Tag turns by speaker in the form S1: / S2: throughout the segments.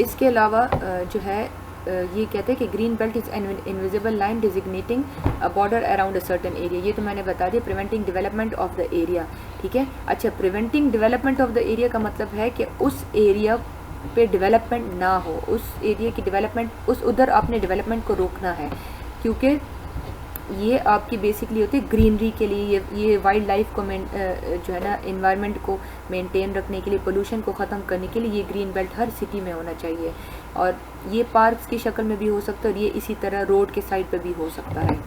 S1: इसके अलावा जो है ये कहते हैं कि green belt is an invisible line designating a border around a certain area. ये तो मैंने बता दिया, preventing development of the area, ठीक है। अच्छा, preventing development of the area का मतलब है कि उस एरिया पे डेवलपमेंट ना हो, उस एरिया की डेवलपमेंट, उधर आपने डेवलपमेंट को रोकना है, क्योंकि ये आपकी बेसिकली होती है ग्रीनरी के लिए, ये वाइल्ड लाइफ को जो है ना इन्वायरमेंट को मेंटेन रखने के लिए, पोल्यूशन को ख़त्म करने के लिए ये ग्रीन बेल्ट हर सिटी में होना चाहिए। और ये पार्क्स की शक्ल में भी हो सकता है और ये इसी तरह रोड के साइड पे भी हो सकता है।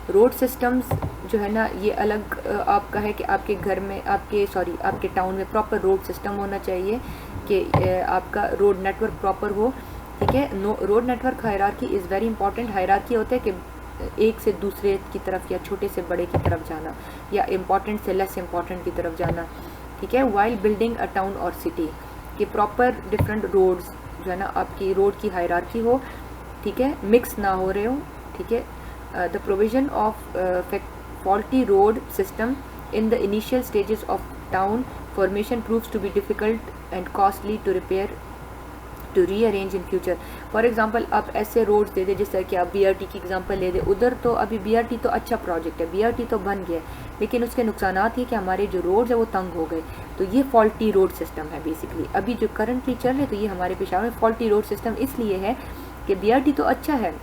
S1: रोड सिस्टम्स जो है ना ये अलग आपका है कि आपके घर में आपके टाउन में प्रॉपर रोड सिस्टम होना चाहिए कि आपका रोड नेटवर्क प्रॉपर हो, ठीक है। Road network hierarchy is very important. Hierarchy होता है कि एक से दूसरे की तरफ या छोटे से बड़े की तरफ जाना या इम्पॉर्टेंट से लेस इम्पॉर्टेंट की तरफ जाना, ठीक है। वाइल बिल्डिंग अ टाउन और सिटी के प्रॉपर डिफरेंट रोड्स जो है ना आपकी रोड की हायरार्की हो, ठीक है, मिक्स ना हो रहे हो, ठीक है। The provision of faulty road system in the initial stages of town formation proves to be difficult and costly to repair to rearrange in future. For example आप ऐसे रोड्स दे दे जिस तरह कि आप BRT की एग्जांपल ले दे, उधर तो अभी BRT तो अच्छा प्रोजेक्ट है, BRT तो बन गया, लेकिन उसके नुकसानात ये कि हमारे जो रोड्स है वो तंग हो गए। तो ये फॉल्टी रोड सिस्टम है बेसिकली अभी जो करंटली चल रहे, तो ये हमारे पेशावर में फॉल्टी रोड सिस्टम इसलिए है कि BRT तो अच्छा है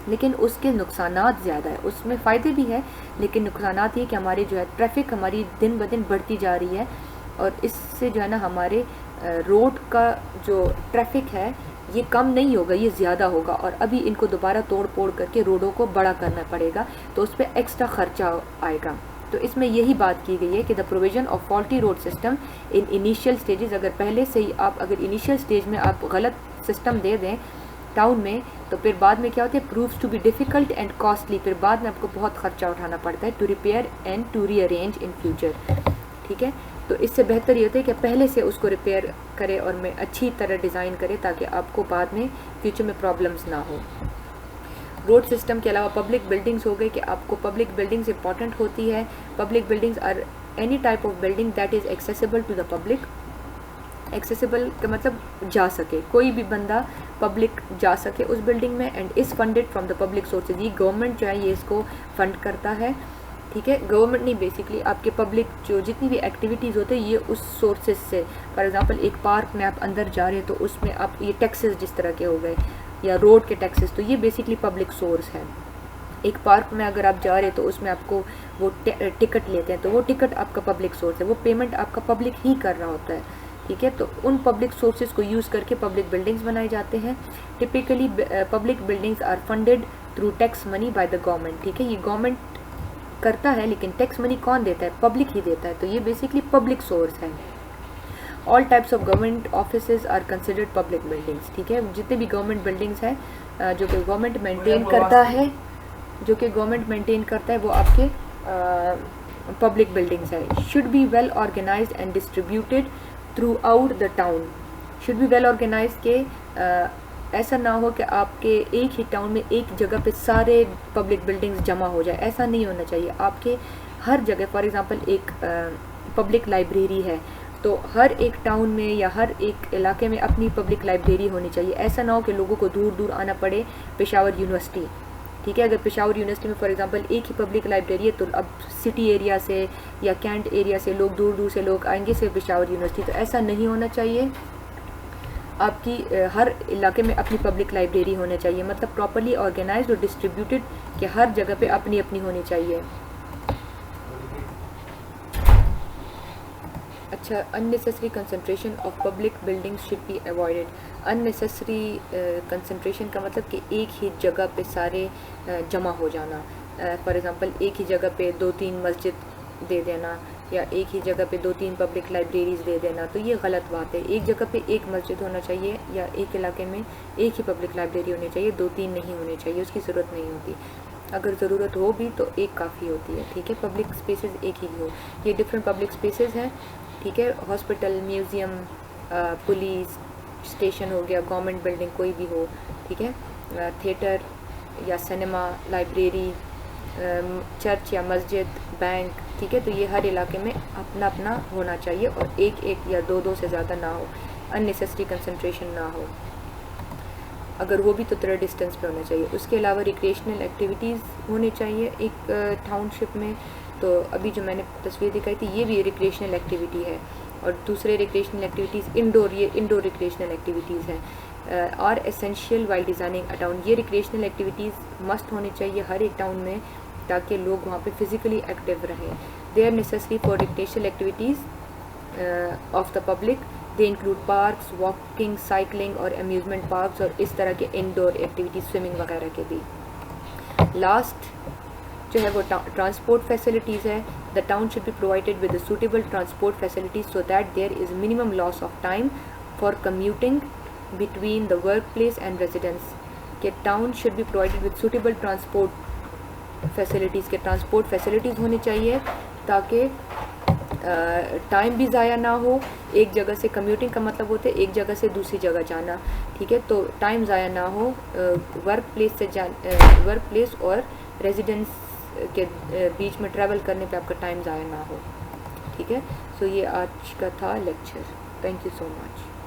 S1: लेकिन उसके नुकसानात ज़्यादा है, उसमें फ़ायदे भी है लेकिन नुकसानात ये कि हमारे जो है ट्रैफिक हमारी दिन ब दिन बढ़ती जा रही है और इससे जो है ना हमारे रोड का जो ट्रैफिक है ये कम नहीं होगा, ये ज़्यादा होगा और अभी इनको दोबारा तोड़ फोड़ करके रोडों को बड़ा करना पड़ेगा, तो उस पर एक्स्ट्रा खर्चा आएगा। तो इसमें यही बात की गई है कि the provision of faulty road system in initial stages, अगर पहले से ही आप अगर इनिशियल स्टेज में आप गलत सिस्टम दे दें टाउन में, तो फिर बाद में क्या होता है, proves to be difficult and costly, फिर बाद में आपको बहुत खर्चा उठाना पड़ता है to repair and to rearrange in future, ठीक है। तो इससे बेहतर ये होता है कि पहले से उसको रिपेयर करें और में अच्छी तरह डिज़ाइन करें ताकि आपको बाद में फ्यूचर में प्रॉब्लम्स ना हो। रोड सिस्टम के अलावा पब्लिक बिल्डिंग्स हो गए कि आपको पब्लिक बिल्डिंग्स इंपॉर्टेंट होती है। Public buildings are any type of building that is accessible to the public. Accessible का मतलब जा सके, कोई भी बंदा पब्लिक जा सके उस बिल्डिंग में, and is funded from the public sources. ये गवर्नमेंट जो है ये इसको फंड करता है, ठीक है। गवर्नमेंट नहीं, बेसिकली आपके पब्लिक जो जितनी भी एक्टिविटीज़ होते हैं ये उस सोर्सेज से, फॉर एग्जांपल एक पार्क में आप अंदर जा रहे हैं तो उसमें आप ये टैक्सेस जिस तरह के हो गए या रोड के टैक्सेस, तो ये बेसिकली पब्लिक सोर्स है। एक पार्क में अगर आप जा रहे हैं तो उसमें आपको वो टिकट लेते हैं, तो वो टिकट आपका पब्लिक सोर्स है, वो पेमेंट आपका पब्लिक ही कर रहा होता है, ठीक है। तो उन पब्लिक सोर्सेज को यूज़ करके पब्लिक बिल्डिंग्स बनाए जाते हैं। Typically public buildings are funded through tax money by the government, ठीक है। ये गवर्नमेंट करता है लेकिन टैक्स मनी कौन देता है, पब्लिक ही देता है, तो ये बेसिकली पब्लिक सोर्स है। All types of government offices are considered public buildings, ठीक है। जितने भी गवर्नमेंट बिल्डिंग्स हैं जो कि गवर्नमेंट मेंटेन करता है, वो आपके पब्लिक बिल्डिंग्स है। Should be well organised and distributed throughout the town. Should be well organise के ऐसा ना हो कि आपके एक ही टाउन में एक जगह पे सारे पब्लिक बिल्डिंग्स जमा हो जाए, ऐसा नहीं होना चाहिए। आपके हर जगह, फॉर एग्जांपल एक पब्लिक लाइब्रेरी है तो हर एक टाउन में या हर एक इलाके में अपनी पब्लिक लाइब्रेरी होनी चाहिए। ऐसा ना हो कि लोगों को दूर दूर आना पड़े पेशावर यूनिवर्सिटी, ठीक है। अगर पेशावर यूनिवर्सिटी में फॉर एग्जांपल एक ही पब्लिक लाइब्रेरी है तो अब सिटी एरिया से या कैंट एरिया से लोग दूर दूर से लोग आएंगे सिर्फ पेशावर यूनिवर्सिटी, तो ऐसा नहीं होना चाहिए। आपकी हर इलाके में अपनी पब्लिक लाइब्रेरी होनी चाहिए, मतलब प्रॉपरली ऑर्गेनाइज्ड और डिस्ट्रीब्यूटेड कि हर जगह पे अपनी अपनी होनी चाहिए। अच्छा, unnecessary concentration of public buildings should be avoided. Unnecessary concentration का मतलब कि एक ही जगह पे सारे जमा हो जाना। फॉर एग्जांपल एक ही जगह पे 2-3 मस्जिद दे देना या एक ही जगह पे 2-3 पब्लिक लाइब्रेरीज दे देना, तो ये गलत बात है। एक जगह पे एक मस्जिद होना चाहिए या एक इलाके में एक ही पब्लिक लाइब्रेरी होनी चाहिए, 2-3 नहीं होनी चाहिए, उसकी ज़रूरत नहीं होती। अगर ज़रूरत हो भी तो एक काफ़ी होती है, ठीक है। पब्लिक स्पेसेस एक ही हो, ये डिफरेंट पब्लिक स्पेसेस हैं, ठीक है। हॉस्पिटल, म्यूज़ियम, पुलिस स्टेशन हो गया, गवर्नमेंट बिल्डिंग कोई भी हो, ठीक है। थिएटर या सिनेमा, लाइब्रेरी, चर्च या मस्जिद, बैंक, ठीक है। तो ये हर इलाके में अपना अपना होना चाहिए और एक एक या 2-2 से ज़्यादा ना हो। अननेसेसरी कंसंट्रेशन ना हो, अगर वो भी तो थोड़ा डिस्टेंस पे होना चाहिए। उसके अलावा रिक्रिएशनल एक्टिविटीज़ होने चाहिए एक टाउनशिप में। तो अभी जो मैंने तस्वीर दिखाई थी ये भी रिक्रिएशनल एक्टिविटी है, और दूसरे रिक्रिएशनल एक्टिविटीज़ इंडोर, ये इंडोर रिक्रिएशनल एक्टिविटीज़ हैं। और एसेंशियल वाइल डिज़ाइनिंग अ टाउन, ये रिक्रिएशनल एक्टिविटीज़ मस्ट होनी चाहिए हर एक टाउन में ताकि लोग वहाँ पे फिज़िकली एक्टिव रहें। They are necessary for recreational activities of the public. They include parks, walking, cycling और अम्यूज़मेंट पार्क्स, और इस तरह के इंडोर एक्टिविटीज़ स्विमिंग वगैरह के भी। लास्ट जो है वो ट्रांसपोर्ट फैसिलिटीज़ है। The town should be provided with suitable transport facilities so that there is minimum loss of time for commuting between the work place and residence. के town should be provided with suitable transport facilities, के transport facilities होनी चाहिए ताकि time भी ज़ाया ना हो। एक जगह से कम्यूटिंग का मतलब होता है एक जगह से दूसरी जगह जाना, ठीक है, तो टाइम ज़ाया ना हो वर्क प्लेस और रेजिडेंस के बीच में ट्रैवल करने पे आपका टाइम ज़ाया ना हो, ठीक है। सो ये आज का था lecture. Thank you so much.